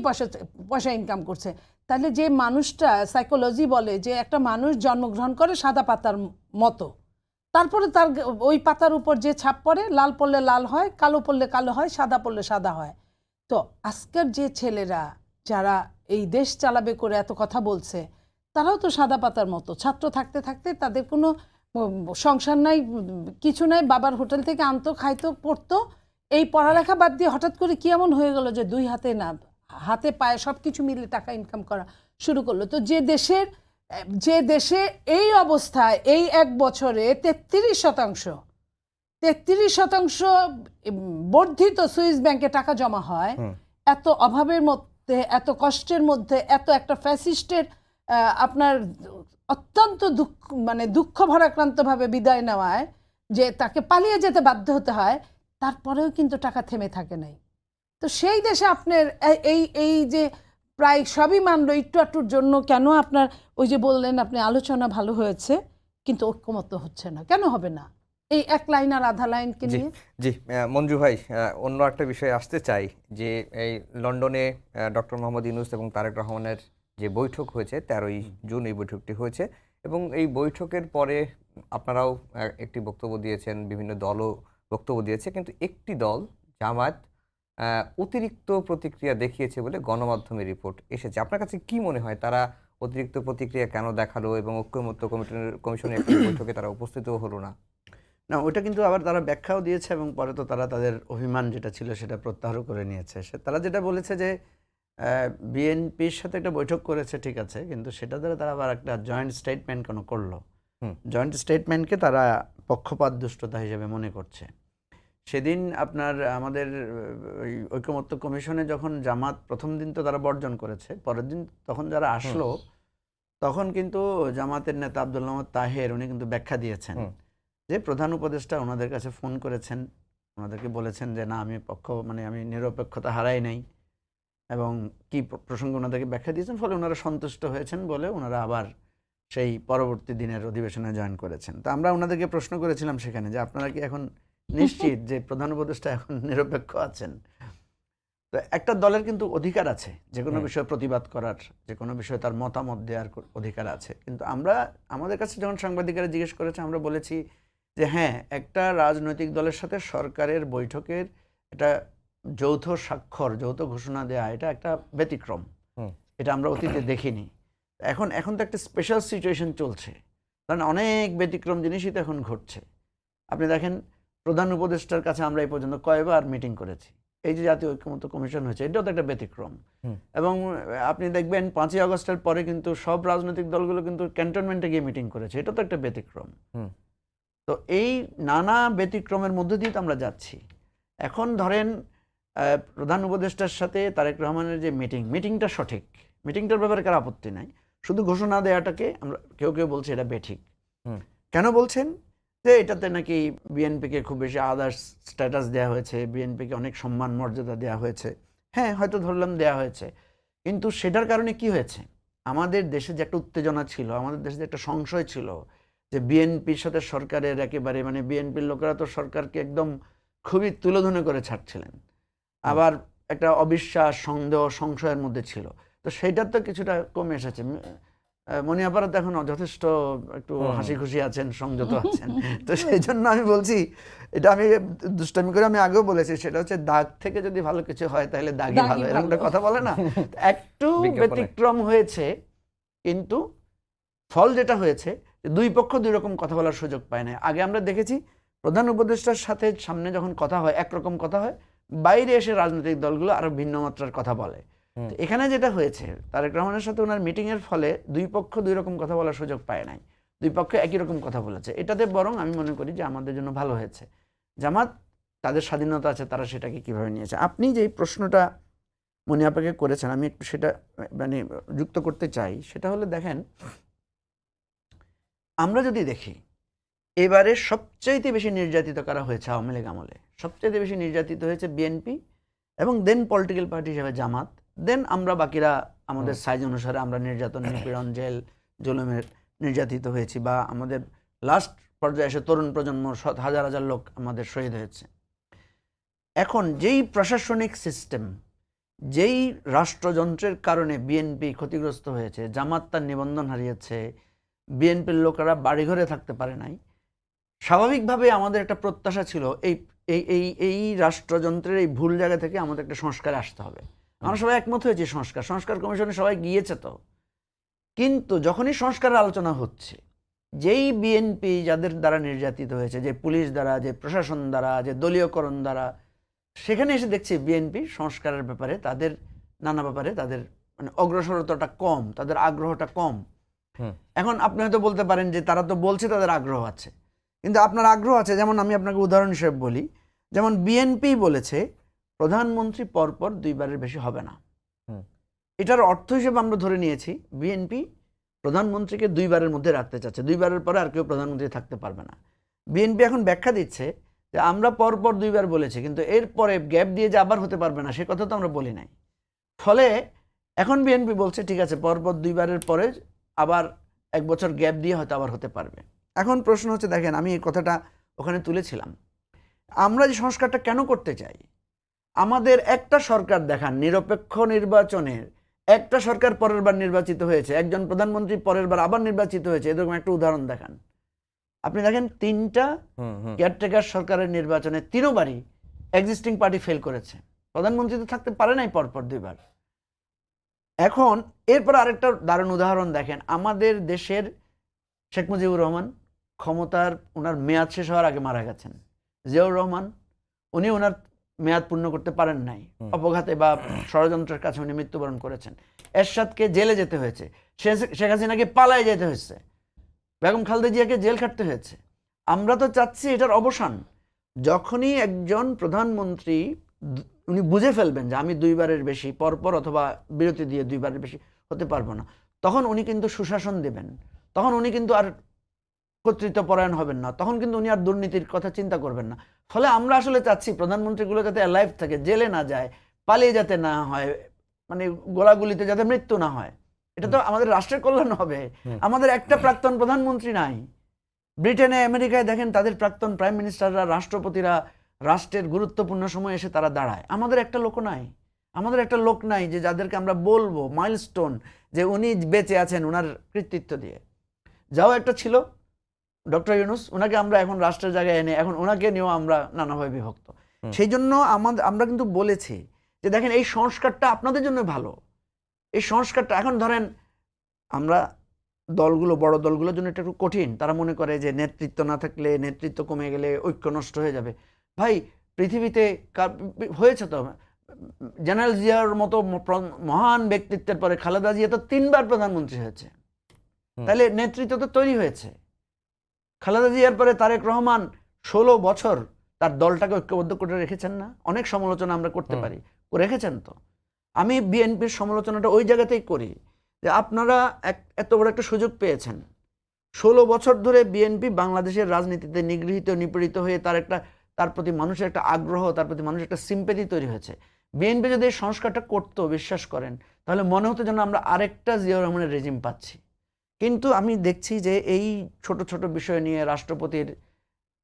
পয়সা ইনকাম করছে। তাহলে যে মানুষটা, সাইকোলজি বলে যে একটা মানুষ জন্মগ্রহণ করে সাদা পাতার মতো, তারপরে তার ওই পাতার উপর যে ছাপ পড়ে, লাল পড়লে লাল হয়, কালো পড়লে কালো হয়, সাদা পড়লে সাদা হয়। তো আজকের যে ছেলেরা যারা এই দেশ চালাবে করে এত কথা বলছে, তারাও তো সাদা পাতার মতো, ছাত্র থাকতে থাকতে তাদের কোনো সংসার নাই, কিছু নাই, বাবার হোটেল থেকে আনতো, খাইতো, পড়তো, এই পড়ালেখা বাদ দিয়ে হঠাৎ করে কি এমন হয়ে গেল যে দুই হাতে না, হাতে পায়ে সব কিছু মিলে টাকা ইনকাম করা শুরু করলো। তো যে দেশে এই অবস্থায় এই 1 বছরে 33% বর্ধিত সুইস ব্যাংকে টাকা জমা হয়, এত অভাবের মধ্যে, এত কষ্টের মধ্যে, এত একটা ফ্যাসিস্টের আপনার অত্যন্ত দুঃখ ভারাক্রান্তভাবে বিদায় নেওয়ায় যে তাকে পালিয়ে যেতে বাধ্য হতে হয়, তারপরেও কিন্তু টাকা থেমে থাকে নাই। তো সেই দেশে আপনার এই যে প্রায় সবই মানলো একটু একটুর জন্য, কেন আপনার ওই যে বললেন আপনি আলোচনা ভালো হয়েছে কিন্তু ঐক্যমত্য হচ্ছে না, কেন হবে না এই এক লাইন আর আধা লাইনকে নিয়ে? জি মঞ্জু ভাই, অন্য একটা বিষয়ে আসতে চাই যে এই লন্ডনে ডক্টর মোহাম্মদ ইউনূস এবং তারেক রহমানের যে বৈঠক হয়েছে 13ই জুন এই বৈঠকটি হয়েছে, এবং এই বৈঠকের পরে আপনারাও একটি বক্তব্য দিয়েছেন, বিভিন্ন দলও বক্তব্য দিয়েছে, কিন্তু একটি দল জামায়াত অতিরিক্ত প্রতিক্রিয়া দেখিয়েছে বলে গণমাধ্যমে রিপোর্ট এসেছে। আপনার কাছে কি মনে হয় তারা অতিরিক্ত প্রতিক্রিয়া কেন দেখালো এবং ঐক্যমত্য কমিশনের একটি বৈঠকে তারা উপস্থিতও হলো না? না, ওটা কিন্তু আবার তারা ব্যাখ্যাও দিয়েছে এবং পরে তো তারা তাদের অভিমান যেটা ছিল সেটা প্রত্যাহার করে নিয়েছে। তারা যেটা বলেছে যে বিএনপির সাথে একটা বৈঠক করেছে, ঠিক আছে, কিন্তু সেটা দ্বারা তারা আবার একটা জয়েন্ট স্টেটমেন্ট কেন করলো, জয়েন্ট স্টেটমেন্টকে তারা পক্ষপাত দুষ্টতা হিসেবে মনে করছে। সেদিন আপনার আমাদের ঐকমত্য কমিশনে যখন জামাত প্রথম দিন তো তারা বর্জন করেছে, পরের দিন তখন যারা আসলো তখন কিন্তু জামাতের নেতা আব্দুল আহমদ তাহের উনি কিন্তু ব্যাখ্যা দিয়েছেন যে প্রধান উপদেষ্টা ওনাদের কাছে ফোন করেছেন, ওনাদেরকে বলেছেন যে না আমি নিরপেক্ষতা হারাই নাই, এবং কি প্রসঙ্গে ওনাদেরকে ব্যাখ্যা দিয়েছেন, ফলে ওনারা সন্তুষ্ট হয়েছেন বলে ওনারা আবার সেই পরবর্তী দিনের অধিবেশনে জয়েন করেছেন। তো আমরা ওনাদেরকে প্রশ্ন করেছিলাম সেখানে যে আপনারা কি এখন নিশ্চিত যে প্রধান উপদেষ্টা এখন নিরপেক্ষ আছেন? তো একটা দলের কিন্তু অধিকার আছে যে কোনো বিষয়ে প্রতিবাদ করার, যে কোনো বিষয়ে তার মতামত দেওয়ার অধিকার আছে, কিন্তু আমাদের কাছে যখন সাংবাদিকেরা জিজ্ঞেস করেছে আমরা বলেছি যে হ্যাঁ, একটা রাজনৈতিক দলের সাথে সরকারের বৈঠকের একটা যৌথ স্বাক্ষর, যৌথ ঘোষণা দেয়া, এটা একটা ব্যতিক্রম, এটা আমরা অতীতে দেখিনি। এখন তো একটা স্পেশাল সিচুয়েশন চলছে, কারণ অনেক ব্যতিক্রম জিনিসই তো এখন ঘটছে। আপনি দেখেন প্রধান উপদেষ্টার কাছে আমরা এই পর্যন্ত কয়বার মিটিং করেছি, এই যে জাতীয় ঐক্যমত্য কমিশন হয়েছে, এটাও তো একটা ব্যতিক্রম। এবং আপনি দেখবেন 5ই আগস্টের পরে কিন্তু সব রাজনৈতিক দলগুলো কিন্তু ক্যান্টনমেন্টে গিয়ে মিটিং করেছে, এটা তো একটা ব্যতিক্রম। তো এই নানা ব্যতিক্রমের মধ্যে দিয়ে তো আমরা যাচ্ছি। এখন ধরেন প্রধান উপদেষ্টার সাথে তারেক রহমানের যে মিটিংটা সঠিক, মিটিংটার ব্যাপারে কার আপত্তি নাই, শুধু ঘোষণা দেওয়াটাকে আমরা কেউ বলছে এটা বেঠিক। কেন বলছেন? যে এটাতে নাকি বিএনপিকে খুব বেশি আদার্স স্ট্যাটাস দেওয়া হয়েছে, বিএনপিকে অনেক সম্মান মর্যাদা দেওয়া হয়েছে। হ্যাঁ, হয়তো ধরলাম দেওয়া হয়েছে, কিন্তু সেটার কারণে কি হয়েছে? আমাদের দেশে যে একটা উত্তেজনা ছিল, আমাদের দেশে যে একটা সংশয় ছিল যে বিএনপির সাথে সরকারের একেবারে বিএনপির লোকেরা তো সরকারকে একদম খুবই তুলোধনে করে ছাড়ছিলেন, আবার একটা অবিশ্বাস, সন্দেহ, সংশয়ের মধ্যে ছিল। তো সেইটার তো কিছুটা কমে এসেছে। মনি আপারা তো এখন যথেষ্ট একটু হাসি খুশি আছেন, সংযত আছেন। তো সেই জন্য আমি বলছি, এটা আমি দুষ্টামি করে আমি আগেও বলেছি, সেটা হচ্ছে দাগ থেকে যদি ভালো কিছু হয় তাহলে দাগই দাগই ভালো, এরকম ভালো। একটা কথা বলে না। একটু বিজ্ঞাপনে। ব্যতিক্রম হয়েছে, কিন্তু ফল যেটা হয়েছে যে দুই পক্ষ দুই রকম কথা বলার সুযোগ পায় না। আগে আমরা দেখেছি প্রধান উপদেষ্টার সাথে সামনে যখন কথা হয় একরকম কথা হয়, বাইরে এসে রাজনৈতিক দলগুলো আরো ভিন্ন মাত্রার কথা বলে। তো এখানে যেটা হয়েছে, তারেক রহমানের সাথে ওনার মিটিং এর ফলে দুই পক্ষ দুই রকম কথা বলার সুযোগ পায় নাই, দুই পক্ষ একই রকম কথা বলেছে। এটাতে বরং আমি মনে করি যে আমাদের জন্য ভালো হয়েছে। জামাত তাদের স্বাধীনতা আছে, তারা সেটাকে কিভাবে নিয়েছে। আপনি যে প্রশ্নটা মনি আপাকে করেছেন, আমি একটু সেটা মানে যুক্ত করতে চাই। সেটা হলো, দেখেন, আমরা যদি দেখি এবারে সবচাইতে বেশি নির্যাতিত করা হয়েছে আওয়ামী লীগ আমলে, সবচাইতে বেশি নির্যাতিত হয়েছে বিএনপি, এবং দেন পলিটিক্যাল পার্টি হিসেবে জামাত, দেন আমরা বাকিরা আমাদের সাইজ অনুসারে আমরা নির্যাতন, নিপীড়ন, জেল জুলুমের নির্যাতিত হয়েছি, বা আমাদের লাস্ট পর্যায়ে এসে তরুণ প্রজন্ম হাজার হাজার লোক আমাদের শহীদ হয়েছে। এখন যেই প্রশাসনিক সিস্টেম, যেই রাষ্ট্রযন্ত্রের কারণে বিএনপি ক্ষতিগ্রস্ত হয়েছে, জামাত তার নিবন্ধন হারিয়েছে, বিএনপির লোকেরা বাড়িঘরে থাকতে পারে নাই, স্বাভাবিকভাবে আমাদের একটা প্রত্যাশা ছিল এই এই এই এই রাষ্ট্রযন্ত্রের এই ভুল জায়গা থেকে আমাদের একটা সংস্কার আসতে হবে। আমরা সবাই একমত হয়েছি সংস্কার কমিশনে সবাই গিয়েছে। তো কিন্তু যখনই সংস্কারের আলোচনা হচ্ছে, যেই বিএনপি যাদের দ্বারা নির্যাতিত হয়েছে, যে পুলিশ দ্বারা, যে প্রশাসন দ্বারা, যে দলীয়করণ দ্বারা, সেখানে এসে দেখছি বিএনপি সংস্কারের ব্যাপারে তাদের নানা ব্যাপারে তাদের মানে অগ্রসরতাটা কম, তাদের আগ্রহটা কম। এখন আপনি হয়তো বলতে পারেন যে তারা তো বলছে তাদের আগ্রহ আছে, কিন্তু আপনার আগ্রহ আছে, যেমন আমি আপনাকে উদাহরণ হিসেবে বলি, যেমন বিএনপি বলেছে প্রধানমন্ত্রী পরপর দুইবারের বেশি হবে না। এটার অর্থ হিসেবে আমরা ধরে নিয়েছি বিএনপি প্রধানমন্ত্রীকে দুইবারের মধ্যে রাখতে চাচ্ছে, দুইবারের পরে আর কেউ প্রধানমন্ত্রী থাকতে পারবে না। বিএনপি এখন ব্যাখ্যা দিচ্ছে যে আমরা পরপর দুইবার বলেছি, কিন্তু এরপরে গ্যাপ দিয়ে যে আবার হতে পারবে না সে কথা তো আমরা বলি নাই। ফলে এখন বিএনপি বলছে ঠিক আছে, পরপর দুইবারের পরে আবার এক বছর গ্যাপ দিয়ে হয়তো আবার হতে পারবে। এখন প্রশ্ন হচ্ছে, দেখেন, আমি এই কথাটা ওখানে তুলেছিলাম, আমরা যে সংস্কারটা কেন করতে চাই, আমাদের একটা সরকার দেখান নিরপেক্ষ নির্বাচনের, একটা সরকার পরের বার নির্বাচিত হয়েছে, একজন প্রধানমন্ত্রী পরের বার আবার নির্বাচিত হয়েছে, এরকম একটা উদাহরণ দেখান। আপনি দেখেন 3টা কেয়ারটেকার সরকারের নির্বাচনে 3বারই এক্সিস্টিং পার্টি ফেল করেছে, প্রধানমন্ত্রী তো থাকতে পারে নাই পরপর দুইবার। এখন এরপর আরেকটা দারুণ উদাহরণ দেখেন, আমাদের দেশের শেখ মুজিবুর রহমান ক্ষমতার ওনার মেয়াদ শেষ হওয়ার আগে মারা গেছেন। জিয়াউর রহমান উনি ওনার মেয়াদ পূর্ণ করতে পারেন নাই, অপঘাতে বা ষড়যন্ত্রের কাছে উনি মৃত্যুবরণ করেছেন। এরশাদকে জেলে যেতে হয়েছে, শেখ হাসিনাকে পালায় যেতে হয়েছে, বেগম খালেদা জিয়াকে জেল খাটতে হয়েছে। আমরা তো চাচ্ছি এটার অবসান। যখনই একজন প্রধানমন্ত্রী উনি বুঝে ফেলবেন যে আমি দুইবারের বেশি পরপর অথবা বিরতি দিয়ে দুইবারের বেশি হতে পারবো না, তখন উনি কিন্তু সুশাসন দেবেন, তখন উনি কিন্তু আর কর্তৃত্বপরায়ণ হবেন না, তখন কিন্তু উনি আর দুর্নীতির কথা চিন্তা করবেন না। ফলে আমরা আসলে চাচ্ছি প্রধানমন্ত্রীগুলো যাতে অ্যালাইভ থাকে, জেলে না যায়, পালিয়ে যাতে না হয়, মানে গোলাগুলিতে যাতে মৃত্যু না হয়। এটা তো আমাদের রাষ্ট্রের কল্যাণ হবে। আমাদের একটা প্রাক্তন প্রধানমন্ত্রী নাই। ব্রিটেনে, আমেরিকায় দেখেন তাদের প্রাক্তন প্রাইম মিনিস্টাররা, রাষ্ট্রপতিরা রাষ্ট্রের গুরুত্বপূর্ণ সময় এসে তারা দাঁড়ায়। আমাদের একটা লোক নাই, আমাদের একটা লোক নাই যে যাদেরকে আমরা বলবো মাইলস্টোন যে উনি বেঁচে আছেন ওনার কৃতিত্ব দিয়ে। যাও একটা ছিল ডক্টর ইউনূস, ওনাকে আমরা এখন রাষ্ট্রের জায়গায় এনে এখন ওনাকে নিয়েও আমরা নানাভাবে বিভক্ত। সেই জন্য আমরা কিন্তু বলেছি যে দেখেন এই সংস্কারটা আপনাদের জন্য ভালো। এই সংস্কারটা এখন ধরেন আমরা দলগুলো, বড় দলগুলোর জন্য এটা একটু কঠিন, তারা মনে করে যে নেতৃত্ব না থাকলে, নেতৃত্ব কমে গেলে ঐক্য নষ্ট হয়ে যাবে। ভাই পৃথিবীতে হয়েছে তো, জেনারেল জিয়ার মতো মহান ব্যক্তিত্বের পরে খালেদা জিয়া তো 3বার প্রধানমন্ত্রী হয়েছে, তাহলে নেতৃত্ব তো তৈরি হয়েছে। খালেদা জিয়ার পরে তারেক রহমান 16 বছর তার দলটাকে ঐক্যবদ্ধ করে রেখেছেন না? অনেক সমালোচনা আমরা করতে পারি, রেখেছেন তো। আমি বিএনপির সমালোচনাটা ওই জায়গাতেই করি যে আপনারা এত বড় একটা সুযোগ পেয়েছেন, 16 বছর ধরে বিএনপি বাংলাদেশের রাজনীতিতে নিগৃহীত, নিপীড়িত হয়ে তার প্রতি মানুষের একটা আগ্রহ, তার প্রতি মানুষের একটা সিম্পেথি তৈরি হয়েছে। বিএনপি যদি এই সংস্কারটা করতো, বিশ্বাস করেন, তাহলে মনে হতো যেন আমরা আরেকটা জিয়াউর রহমানের রেজিম পাচ্ছি। কিন্তু আমি দেখছি যে এই ছোট ছোট বিষয় নিয়ে, রাষ্ট্রপতির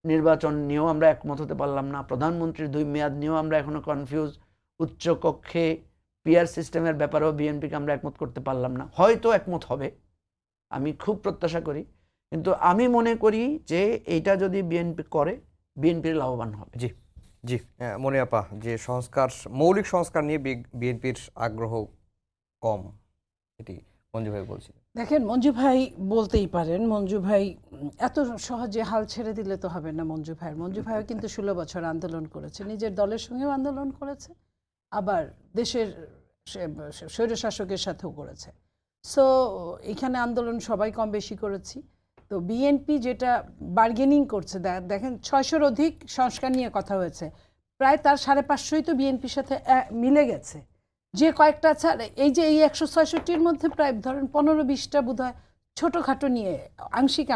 নির্বাচন নিয়েও আমরা একমত হতে পারলাম না, প্রধানমন্ত্রীর 2 মেয়াদ নিয়েও আমরা এখনো কনফিউজ, উচ্চ কক্ষে পিআর সিস্টেমের ব্যাপারেও বিএনপিকে আমরা একমত করতে পারলাম না। হয়তো একমত হবে, আমি খুব প্রত্যাশা করি, কিন্তু আমি মনে করি যে এইটা যদি বিএনপি করে বিএনপির লাভবান হবে। জি জি মনি আপা, যে মৌলিক সংস্কার নিয়ে বিএনপির আগ্রহ কম, এটি মঞ্জু ভাই বলছিলেন। দেখেন, মঞ্জু ভাই বলতেই পারেন, মঞ্জু ভাই এত সহজে হাল ছেড়ে দিলে তো হবে না। মঞ্জু ভাইও কিন্তু 16 বছর আন্দোলন করেছে, নিজের দলের সঙ্গেও আন্দোলন করেছে, আবার দেশের স্বৈরশাসকের সাথেও করেছে। সো এখানে আন্দোলন সবাই কম বেশি করেছি। তো বিএনপি যেটা বার্গেনিং করছে, দেখেন 600-র অধিক সংস্কার নিয়ে কথা হয়েছে, প্রায় তার 550ই তো বিএনপির সাথে মিলে গেছে। যে কয়েকটা ছাড়, এই যে এই 166-র মধ্যে প্রায় ধরেন 15-20টা বোধহয় ছোটোখাটো নিয়ে আংশিক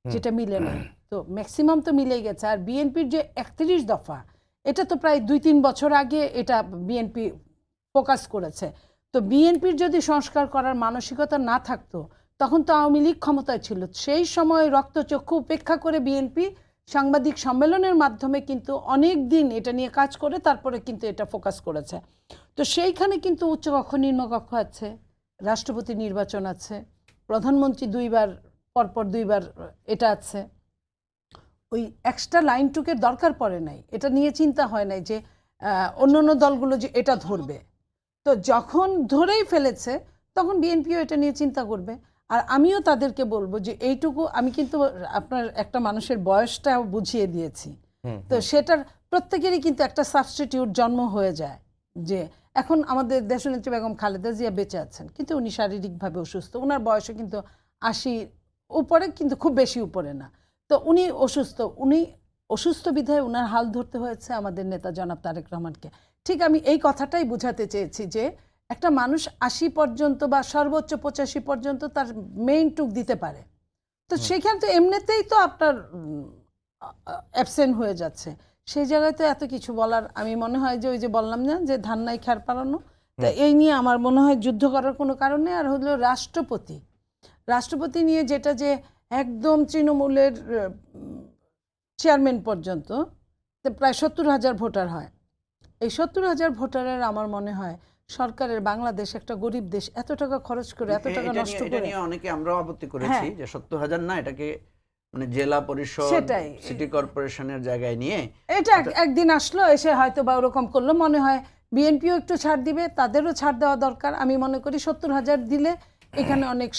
যেটা মিলে না, তো ম্যাক্সিমাম তো মিলেই গেছে। আর বিএনপির যে 31 দফা, এটা তো প্রায় 2-3 বছর আগে এটা বিএনপি ফোকাস করেছে। তো বিএনপির যদি সংস্কার করার মানসিকতা না থাকতো, তখন তো আওয়ামী লীগ ক্ষমতায় ছিল। সেই সময় রক্তচক্ষু উপেক্ষা করে বিএনপি সাংবাদিক সম্মেলনের মাধ্যমে কিন্তু অনেক দিন এটা নিয়ে কাজ করে তারপরে কিন্তু এটা ফোকাস করেছে। তো সেইখানে কিন্তু উচ্চকক্ষ নিম্নকক্ষ আছে, রাষ্ট্রপতি নির্বাচন আছে, প্রধানমন্ত্রী পরপর দুইবার এটা আছে। ওই এক্সট্রা লাইনটুকের দরকার পড়ে নাই, এটা নিয়ে চিন্তা হয় নাই যে অন্যান্য দলগুলো যে এটা ধরবে। তো যখন ধরেই ফেলেছে তখন বিএনপিও এটা নিয়ে চিন্তা করবে। আর আমিও তাদেরকে বলবো যে এইটুকু, আমি কিন্তু আপনার একটা মানুষের বয়সটাও বুঝিয়ে দিয়েছি, তো সেটার প্রত্যেকেরই কিন্তু একটা সাবস্টিটিউট জন্ম হয়ে যায়। যে এখন আমাদের দেশনেত্রী বেগম খালেদা জিয়া বেঁচে আছেন, কিন্তু উনি শারীরিকভাবে অসুস্থ, ওনার বয়সে কিন্তু 80 উপরে, কিন্তু খুব বেশি উপরে না। তো উনি অসুস্থ বিধায় ওনার হাল ধরতে হয়েছে আমাদের নেতা জনাব তারেক রহমানকে। ঠিক আমি এই কথাটাই বোঝাতে চেয়েছি যে একটা মানুষ 80 পর্যন্ত বা সর্বোচ্চ 85 পর্যন্ত তার মেইন টুক দিতে পারে, তো সেখানে তো এমনিতেই তো আপনার অ্যাবসেন্ট হয়ে যাচ্ছে। সেই জায়গায় তো এত কিছু বলার, আমি মনে হয় যে ওই যে বললাম না যে ধান নাই খার পালানো, তা এই নিয়ে আমার মনে হয় যুদ্ধ করার কোনো কারণ নেই। আর হলো রাষ্ট্রপতি নিয়ে যেটা যে একদম তৃণমূলের চেয়ারম্যান পর্যন্ত প্রায় 70,000 ভোটার হয়। এই 70,000 ভোটারের আমার মনে হয় সরকারের, বাংলাদেশ একটা গরিব দেশ, এত টাকা খরচ করে এত টাকা নষ্ট করে, অনেকে আমরাও আপত্তি করেছি যে 70,000 না, এটাকে মানে জেলা পরিষদ, সিটি কর্পোরেশনের জায়গায় নিয়ে এটা একদিন আসলো, এসে হয়তো বা ওরকম করলো, মনে হয় বিএনপিও একটু ছাড় দিবে, তাদেরও ছাড় দেওয়া দরকার। আমি মনে করি 70,000 দিলে এখানে অনেক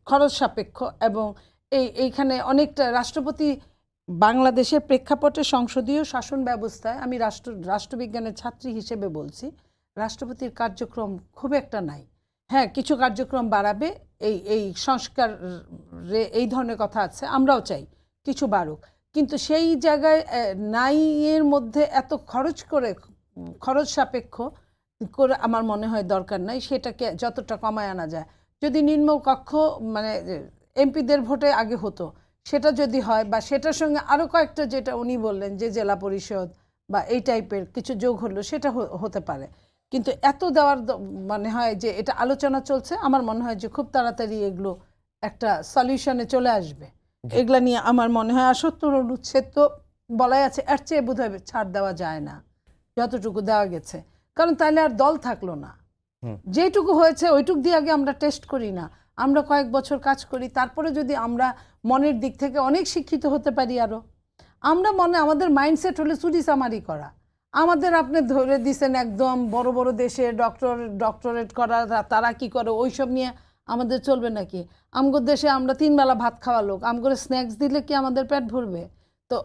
খরচ সাপেক্ষ, এবং এইখানে অনেকটা রাষ্ট্রপতি বাংলাদেশের প্রেক্ষাপটে সংসদীয় শাসন ব্যবস্থায়, আমি রাষ্ট্রবিজ্ঞানের ছাত্রী হিসেবে বলছি, রাষ্ট্রপতির কার্যক্রম খুব একটা নাই। হ্যাঁ, কিছু কার্যক্রম বাড়াবে, এই সংস্কার এই ধরনের কথা আছে, আমরাও চাই কিছু বাড়ুক, কিন্তু সেই জায়গায় নাই এর মধ্যে এত খরচ সাপেক্ষ করে আমার মনে হয় দরকার নাই। সেটাকে যতটা কমায় আনা যায়, যদি নিম্নকক্ষ মানে এমপিদের ভোটে আগে হতো, সেটা যদি হয়, বা সেটার সঙ্গে আরও কয়েকটা যেটা উনি বললেন যে জেলা পরিষদ বা এই টাইপের কিছু যোগ হলো, সেটা হতে পারে। কিন্তু এত দেওয়ার মানে হয় যে এটা আলোচনা চলছে, আমার মনে হয় যে খুব তাড়াতাড়ি এগুলো একটা সলিউশনে চলে আসবে। এগুলা নিয়ে আমার মনে হয় ৭৮ অনুচ্ছেদ তো বলাই আছে, এর চেয়ে বোধহয় ছাড় দেওয়া যায় না যতটুকু দেওয়া গেছে, কারণ তাহলে আর দল থাকলো না। যেটুকু হয়েছে ওইটুক দিয়ে আগে আমরা টেস্ট করি না, আমরা কয়েক বছর কাজ করি, তারপরে যদি আমরা মনের দিক থেকে অনেক শিক্ষিত হতে পারি, আরও আমাদের মাইন্ডসেট হলে চুরিচামারি করা। আমাদের আপনি ধরে দিছেন একদম বড় বড় দেশে ডক্টরেট করা, তারা কি করে ওইসব নিয়ে আমাদের চলবে নাকি? আমগো দেশে আমরা 3 বেলা ভাত খাওয়া লোক, আমগো স্ন্যাক্স দিলে কি আমাদের পেট ভরবে? তো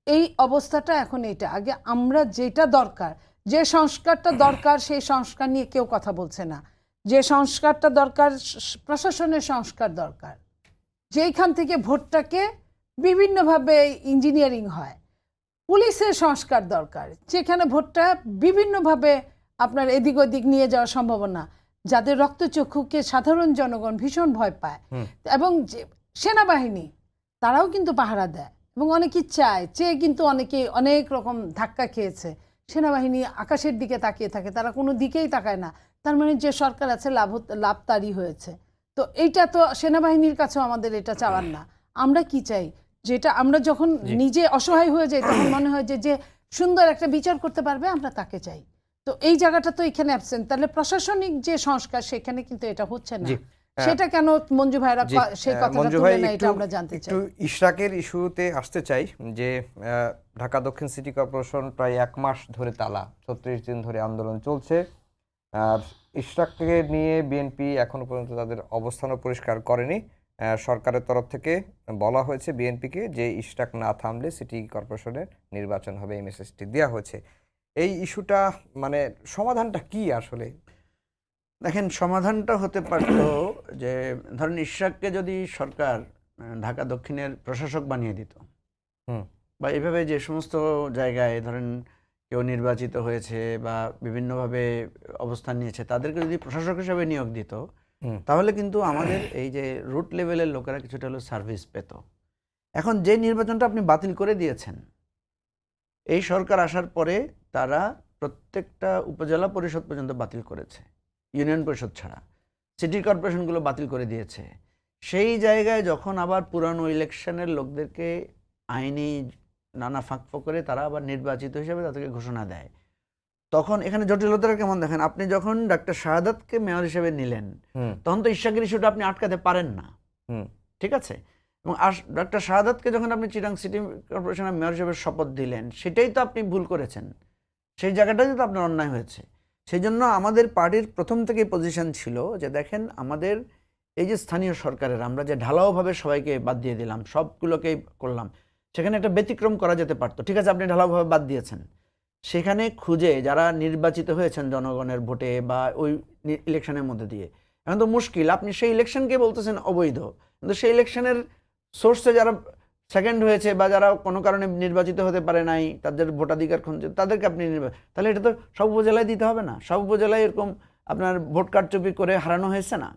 এই অবস্থাটা এখন এইটা, আগে আমরা যেটা দরকার, যে সংস্কারটা দরকার, সেই সংস্কার নিয়ে কেউ কথা বলছে না। যে সংস্কারটা দরকার, প্রশাসনের সংস্কার দরকার, যেইখান থেকে ভোটটাকে বিভিন্নভাবে ইঞ্জিনিয়ারিং হয়। পুলিশের সংস্কার দরকার, যেখানে ভোটটা বিভিন্নভাবে আপনার এদিক ওদিক নিয়ে যাওয়ার সম্ভাবনা, যাদের রক্তচক্ষুকে সাধারণ জনগণ ভীষণ ভয় পায়, এবং সেনাবাহিনী তারাও কিন্তু পাহারা দেয়, এবং অনেকেই চেয়ে কিন্তু অনেক রকম ধাক্কা খেয়েছে। সেনাবাহিনী আকাশের দিকে তাকিয়ে থাকে, তারা কোনো দিকেই তাকায় না, তার মানে যে সরকার আছে লাভ তারই হয়েছে। তো এইটা তো সেনাবাহিনীর কাছেও আমাদের এটা চাওয়ার না। আমরা কি চাই, যেটা আমরা যখন নিজে অসহায় হয়ে যাই তখন মনে হয় যে সুন্দর একটা বিচার করতে পারবে, আমরা তাকে চাই। তো এই জায়গাটা তো এখানে অ্যাবসেন্ট। তাহলে প্রশাসনিক যে সংস্কার, সেখানে কিন্তু এটা হচ্ছে না। সেটা কেন মঞ্জু ভাইরা জি, সেই কথাটা মঞ্জু তুলে ভাই না, এটা একটু আমরা জানতে চাই। একটু ইশরাকের ইস্যুতে আসতে চাই যে ঢাকা দক্ষিণ সিটি কর্পোরেশন প্রায় 1 মাস ধরে তালা, 36 দিন ধরে আন্দোলন চলছে। আর ইশরাককে নিয়ে বিএনপি এখনো পর্যন্ত তাদের অবস্থানও পরিষ্কার করেনি। সরকারের তরফ থেকে বলা হয়েছে বিএনপিকে যে ইশরাক না থামলে সিটি কর্পোরেশনের নির্বাচন হবে, এই মেসেজটি দেওয়া হয়েছে। এই ইস্যুটা মানে সমাধানটা কি আসলে? দেখেন, সমাধানটা হতে পারতো যে ধরেন ইশরাককে যদি সরকার ঢাকা দক্ষিণের প্রশাসক বানিয়ে দিত, হুম বা এভাবে যে সমস্ত জায়গায় ধরেন কেউ নির্বাচিত হয়েছে বা বিভিন্নভাবে অবস্থান নিয়েছে তাদেরকে যদি প্রশাসক হিসেবে নিয়োগ দিত, হুম তাহলে কিন্তু আমাদের এই যে রুট লেভেলের লোকেরা কিছুটা হলো সার্ভিস পেত। এখন যে নির্বাচনটা আপনি বাতিল করে দিয়েছেন, এই সরকার আসার পরে তারা প্রত্যেকটা উপজেলা পরিষদ পর্যন্ত বাতিল করেছে, ইউনিয়ন পরিষদ ছাড়া সিটি কর্পোরেশনগুলো বাতিল করে দিয়েছে। সেই জায়গায় যখন আবার পুরানো ইলেকশনের লোকদেরকে আইনি নানা ফাঁক করে তারা আবার নির্বাচিত হিসেবে তাদেরকে ঘোষণা দেয়, তখন এখানে জটিলতাটা কেমন দেখেন। আপনি যখন ডাক্তার শাহাদাতকে মেয়র হিসেবে নিলেন, হুম তখন তো ইশরাকের ইস্যুটা আপনি আটকাতে পারেন না, হুম ঠিক আছে? এবং ডাক্তার শাহাদাতকে যখন আপনি চিটাং সিটি কর্পোরেশনের মেয়র হিসেবে শপথ দিলেন, সেটাই তো আপনি ভুল করেছেন, সেই জায়গাটাই তো আপনার অন্যায় হয়েছে। সেই জন্য আমাদের পার্টির প্রথম থেকেই পজিশন ছিল যে দেখেন, আমাদের এই যে স্থানীয় সরকারের আমরা যে ঢালাওভাবে সবাইকে বাদ দিয়ে দিলাম, সবগুলোকেই করলাম, সেখানে একটা ব্যতিক্রম করা যেতে পারতো। ঠিক আছে, আপনি ঢালাওভাবে বাদ দিয়েছেন, সেখানে খুঁজে যারা নির্বাচিত হয়েছেন জনগণের ভোটে বা ওই ইলেকশনের মধ্যে দিয়ে, এখন তো মুশকিল, আপনি সেই ইলেকশনকে বলতেছেন অবৈধ, কিন্তু সেই ইলেকশনের সোর্সে যারা সেকেন্ড হয়েছে বা যারা কোনো কারণে নির্বাচিত হতে পারে নাই, তাদের ভোটাধিকার খুঁজছে, তাদেরকে আপনি তাহলে এটা তো সব উপজেলায় দিতে হবে না? সব উপজেলায় এরকম আপনার ভোট কারচুপি করে হারানো হয়েছে না?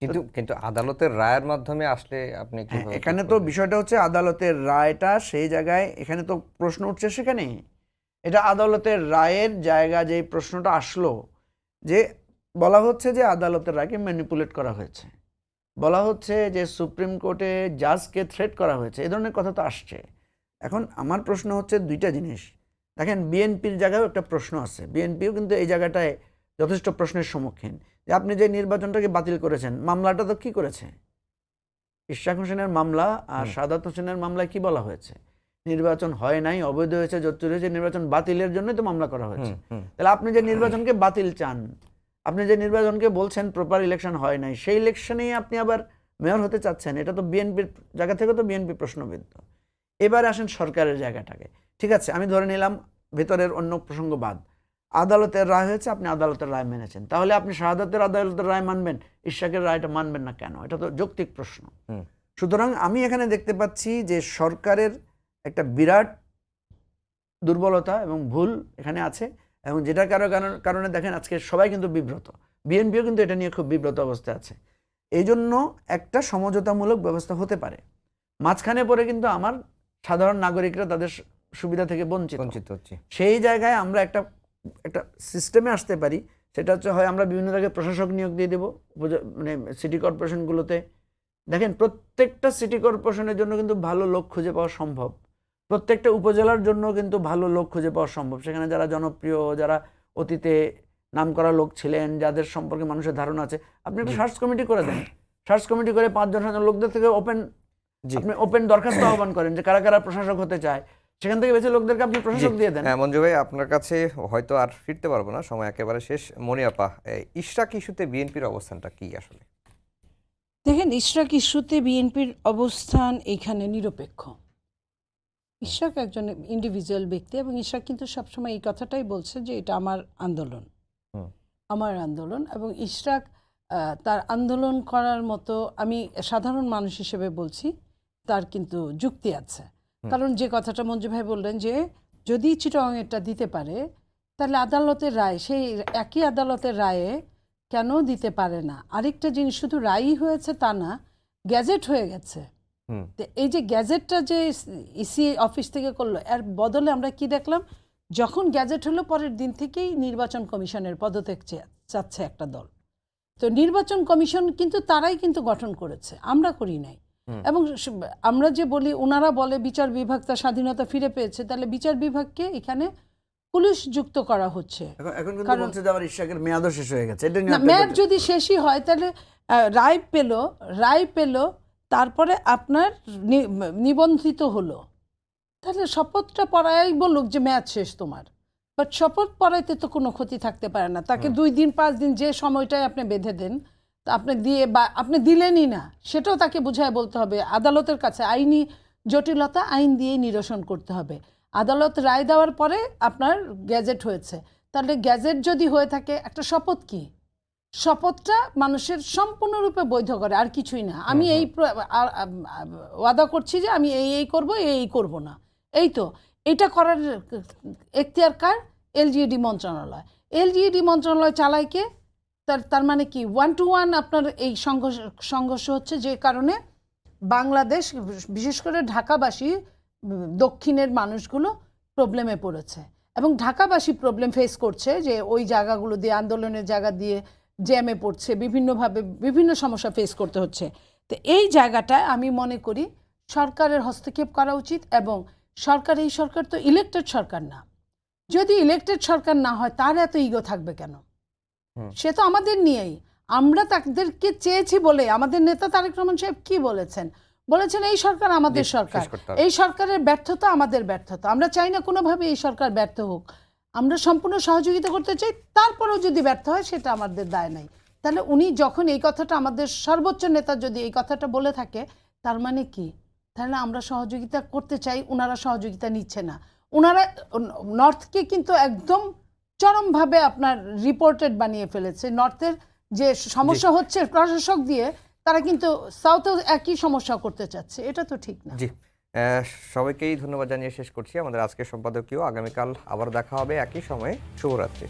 কিন্তু কিন্তু আদালতের রায়ের মাধ্যমে আসলে আপনি হ্যাঁ, কিভাবে এখানে ঠিক তো করবেন? বিষয়টা হচ্ছে আদালতের রায়টা সেই জায়গায়, এখানে তো প্রশ্ন উঠছে সেখানে, এটা আদালতের রায়ের জায়গা। যে প্রশ্নটা আসলো যে বলা হচ্ছে যে আদালতের রায়কে ম্যানিপুলেট করা হয়েছে, বলা হচ্ছে যে সুপ্রিম কোর্টে জাজকে থ্রেট করা হয়েছে, এই ধরনের কথা তো আসছে। এখন আমার প্রশ্ন হচ্ছে দুইটা জিনিস। দেখেন, বিএনপির জায়গায়ও একটা প্রশ্ন আছে, বিএনপিও কিন্তু এই জায়গাটায় যথেষ্ট প্রশ্নের সম্মুখীন যে আপনি যে নির্বাচনটাকে বাতিল করেছেন, মামলাটা তো কি করেছে? ইশরাক হোসেনের মামলা আর সাদাত হোসেনের মামলায় কি বলা হয়েছে? নির্বাচন হয় নাই, অবৈধ হয়েছে, জোচ্চুরি হয়েছে, নির্বাচন বাতিলের জন্যই তো মামলা করা হয়েছে। তাহলে আপনি যে নির্বাচনকে বাতিল চান, আপনি যে নির্বাচনকে বলছেন প্রপার ইলেকশন হয় নাই, সেই ইলেকশনেই আপনি আবার মেয়র হতে চাচ্ছেন, এটা তো বিএনপির জায়গা থেকে তো বিএনপি প্রশ্নবিদ্ধ। এবার আসেন সরকারের জায়গাটাকে। ঠিক আছে, আমি ধরে নিলাম ভেতরের অন্য প্রসঙ্গ বাদ, আদালতের রায় হয়েছে, আপনি আদালতের রায় মেনেছেন, তাহলে আপনি শাহাদাতের আদালতের রায় মানবেন, ইশরাকের রায়টা মানবেন না কেন? এটা তো যৌক্তিক প্রশ্ন। সুতরাং আমি এখানে দেখতে পাচ্ছি যে সরকারের একটা বিরাট দুর্বলতা এবং ভুল এখানে আছে, এবং যেটার কারণে দেখেন আজকে সবাই কিন্তু বিব্রত, বিএনপিও কিন্তু এটা নিয়ে খুব বিব্রত অবস্থায় আছে। এই জন্য একটা সমঝোতামূলক ব্যবস্থা হতে পারে, মাঝখানে পড়ে কিন্তু আমার সাধারণ নাগরিকরা তাদের সুবিধা থেকে বঞ্চিত হচ্ছে। সেই জায়গায় আমরা একটা সিস্টেমে আসতে পারি, সেটা হচ্ছে হয় আমরা বিভিন্ন জায়গায় প্রশাসক নিয়োগ দিয়ে দেবো, মানে সিটি কর্পোরেশনগুলোতে। দেখেন, প্রত্যেকটা সিটি কর্পোরেশনের জন্য কিন্তু ভালো লোক খুঁজে পাওয়া সম্ভব, প্রত্যেকটা উপজেলার জন্য কিন্তু ভালো লোক খুঁজে পাওয়া সম্ভব। সেখানে যারা জনপ্রিয়, যারা অতীতে নামকরা লোক ছিলেন, যাদের সম্পর্কে মানুষের ধারণা আছে, আপনি একটা সার্চ কমিটি করে দেন, সার্চ কমিটি করে 5 জন 7 জন লোকদের থেকে আপনি ওপেন দরখাস্ত আহ্বান করেন যে কারা কারা প্রশাসক হতে চায়, সেখান থেকে বেছে লোকদেরকে আপনি প্রশাসক দিয়ে দেন। হ্যাঁ মঞ্জু ভাই, আপনার কাছে হয়তো আর ফিরতে পারবো না, সময় একেবারে শেষ। মনিয়াপা, ইশরাক ইস্যুতে বিএনপির অবস্থানটা কি আসলে? দেখেন, ইশরাক ইস্যুতে বিএনপির অবস্থান এইখানে নিরপেক্ষ। ইশরাক একজন ইন্ডিভিজুয়াল ব্যক্তি, এবং ইশরাক কিন্তু সবসময় এই কথাটাই বলছে যে এটা আমার আন্দোলন, আমার আন্দোলন। এবং ইশরাক তার আন্দোলন করার মতো, আমি সাধারণ মানুষ হিসেবে বলছি, তার কিন্তু যুক্তি আছে। কারণ যে কথাটা মঞ্জু ভাই বললেন যে যদি চিটাগাংয়েরটা দিতে পারে, তাহলে আদালতের রায়, সেই একই আদালতের রায়ে কেন দিতে পারে না? আরেকটা জিনিস, শুধু রায়ই হয়েছে তা না, গ্যাজেট হয়ে গেছে। তো এই যে গ্যাজেটটা যে ইসি অফিস থেকে করলো, এর বদলে আমরা কি দেখলাম, যখন গ্যাজেট হলো পরের দিন থেকেই নির্বাচন কমিশনের পদত্যাগ চাচ্ছে একটা দল। তো নির্বাচন কমিশন কিন্তু তারাই কিন্তু গঠন করেছে, আমরা করি নাই। এবং আমরা যে বলি, ওনারা বলে বিচার বিভাগ তার স্বাধীনতা ফিরে পেয়েছে, তাহলে বিচার বিভাগকে এখানে পুলিশ যুক্ত করা হচ্ছে। এখন কিন্তু কারণ- বলছে যে আবার ইশরাকের মেয়াদও শেষ হয়ে গেছে, এটা নিয়ে না, আপনি ম্যাচ বলতে- যদি শেষই হয় তাহলে রায় পেল, তারপরে আপনার নিবন্ধিত হলো, তাহলে শপথটা পড়াই বলুক যে ম্যাচ শেষ তোমার, বাট শপথ পড়াইতে তো কোনো ক্ষতি থাকতে পারে না। তাকে 2 দিন 5 দিন যে সময়টাই আপনি বেঁধে দেন, তা আপনি দিয়ে বা আপনি দিলেনই না, সেটাও তাকে বুঝায় বলতে হবে। আদালতের কাছে আইনি জটিলতা আইন দিয়েই নিরসন করতে হবে। আদালত রায় দেওয়ার পরে আপনার গ্যাজেট হয়েছে, তাহলে গ্যাজেট যদি হয়ে থাকে, একটা শপথ কি, শপথটা মানুষের সম্পূর্ণরূপে বৈধ করে, আর কিছুই না। আমি এই ওয়াদা করছি যে আমি এই করব, এই করব না, এই তো। এটা করার এখতিয়ার কার? এলজিইডি মন্ত্রণালয়। এলজিইডি মন্ত্রণালয় চালায় কে? তার মানে কি 1 to 1 আপনার এই সংঘর্ষ হচ্ছে, যে কারণে বাংলাদেশ, বিশেষ করে ঢাকাবাসী, দক্ষিণের মানুষগুলো প্রবলেমে পড়েছে, এবং ঢাকাবাসী প্রবলেম ফেস করছে যে ওই জায়গাগুলো দিয়ে, আন্দোলনের জায়গা দিয়ে জ্যামে পড়ছে, বিভিন্নভাবে বিভিন্ন সমস্যা ফেস করতে হচ্ছে। তো এই জায়গাটায় আমি মনে করি সরকারের হস্তক্ষেপ করা উচিত, এবং এই সরকার তো ইলেক্টেড সরকার না। যদি ইলেক্টেড সরকার না হয়, তার এত ইগো থাকবে কেন? সে তো আমাদের নিয়েই, আমরা তাদেরকে চেয়েছি বলে। আমাদের নেতা তারেক রহমান সাহেব কি বলেছেন? এই সরকার আমাদের সরকার, এই সরকারের ব্যর্থতা আমাদের ব্যর্থতা। আমরা চাই না কোনোভাবে এই সরকার ব্যর্থ হোক, আমরা সম্পূর্ণ সহযোগিতা করতে চাই। তারপরেও যদি ব্যর্থ হয়, সেটা আমাদের দায় নাই। তাহলে উনি যখন এই কথাটা, আমাদের সর্বোচ্চ নেতা যদি এই কথাটা বলে থাকে, তার মানে কি? তাহলে আমরা সহযোগিতা করতে চাই, ওনারা সহযোগিতা নিচ্ছে না। ওনারা নর্থকে কিন্তু একদম চরমভাবে আপনার রিপোর্টেড বানিয়ে ফেলেছে। নর্থের যে সমস্যা হচ্ছে প্রশাসক দিয়ে, তারা কিন্তু সাউথেও একই সমস্যা করতে চাচ্ছে। এটা তো ঠিক না। জি, সবাইকেই ধন্যবাদ জানিয়ে শেষ করছি আমাদের আজকের সম্পাদকীয়। আগামীকাল আবার দেখা হবে একই সময়ে। শুভরাত্রি।